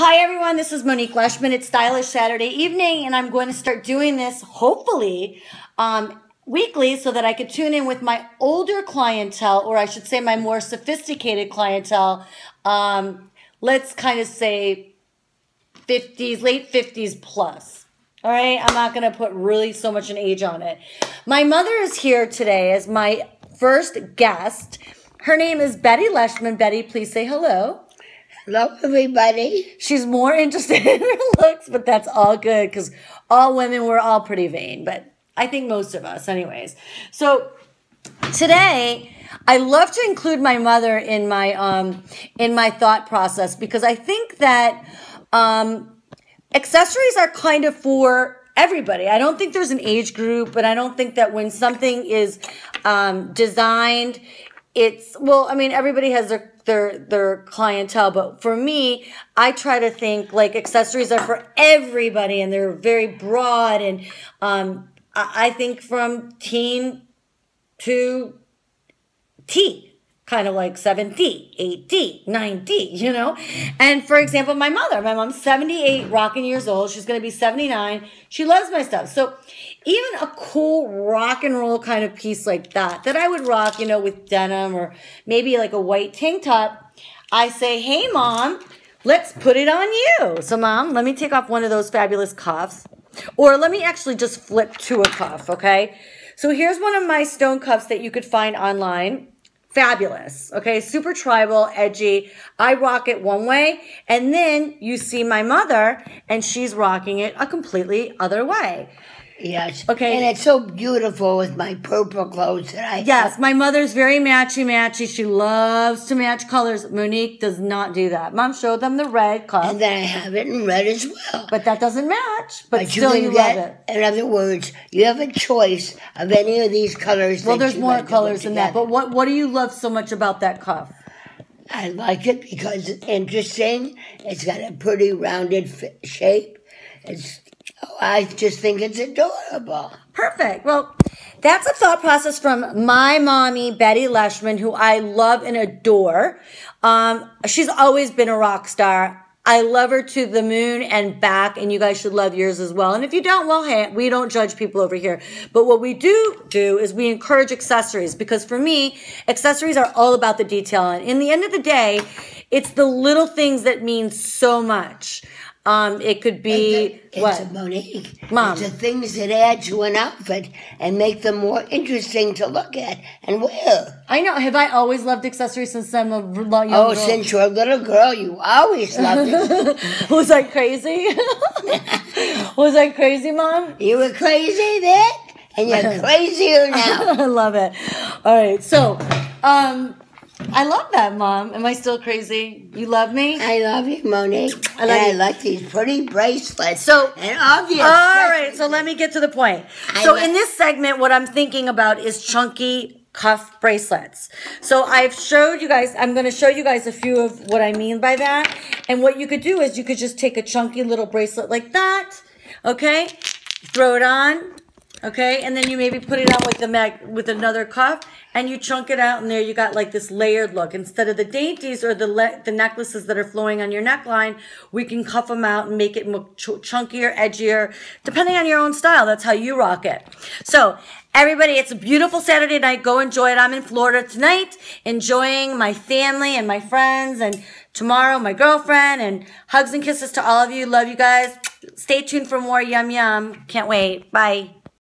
Hi everyone, this is Monique Leshman. It's Stylish Saturday Evening, and I'm going to start doing this hopefully weekly so that I could tune in with my older clientele, or I should say my more sophisticated clientele. Let's kind of say 50s, late 50s plus. All right, I'm not going to put really so much an age on it. My mother is here today as my first guest. Her name is Betty Leshman. Betty, please say hello. Hello, everybody. She's more interested in her looks, but that's all good because all women, we're all pretty vain, but I think most of us anyways. So today, I love to include my mother in my thought process because I think that accessories are kind of for everybody. I don't think there's an age group, but I don't think that when something is designed, everybody has their clientele, but for me, I try to think like accessories are for everybody, and they're very broad, and I think from teen to T, kind of like 7D, 8D, 9D, you know? And for example, my mom's 78 rocking years old. She's going to be 79. She loves my stuff. So even a cool rock and roll kind of piece like that I would rock, you know, with denim or maybe like a white tank top, I say, hey, Mom, let's put it on you. So, Mom, let me take off one of those fabulous cuffs. Or let me actually just flip to a cuff, okay? So here's one of my stone cuffs that you could find online. Fabulous, okay? Super tribal, edgy. I rock it one way, and then you see my mother, and she's rocking it a completely other way. Yes. Okay. And it's so beautiful with my purple clothes that I Yes, my mother's very matchy-matchy. She loves to match colors. Monique does not do that. Mom showed them the red cuff. And then I have it in red as well. But that doesn't match. But still, you you get, love it. In other words, you have a choice of any of these colors. Well, there's more colors than that. But what do you love so much about that cuff? I like it because it's interesting. It's got a pretty rounded shape. I just think it's adorable. Perfect. Well, that's a thought process from my mommy, Betty Leshman, who I love and adore. She's always been a rock star. I love her to the moon and back, and you guys should love yours as well. And if you don't, well, hey, we don't judge people over here. But what we do is we encourage accessories, because for me, accessories are all about the detail. And in the end of the day, it's the little things that mean so much. It could be it's Monique. Mom. It's the things that add to an outfit and make them more interesting to look at and wear. I know. Have I always loved accessories since I'm a young girl? Since you're a little girl, you always loved it. Was I crazy? Was I crazy, Mom? You were crazy then, and you're crazier now. I love it. All right. So, I love that, Mom. Am I still crazy? You love me? I love you, Monique. I like these pretty bracelets. So, and obviously. All right, so let me get to the point. So in this segment, what I'm thinking about is chunky cuff bracelets. So I've showed you guys, I'm going to show you guys a few of what I mean by that. And what you could do is you could just take a chunky little bracelet like that, okay? Throw it on. Okay, and then you maybe put it on with another cuff, and you chunk it out, and there you got like this layered look. Instead of the dainties or the necklaces that are flowing on your neckline, we can cuff them out and make it more chunkier, edgier, depending on your own style. That's how you rock it. So everybody, it's a beautiful Saturday night. Go enjoy it. I'm in Florida tonight, enjoying my family and my friends, and tomorrow my girlfriend, and hugs and kisses to all of you. Love you guys. Stay tuned for more Yum Yum. Can't wait. Bye.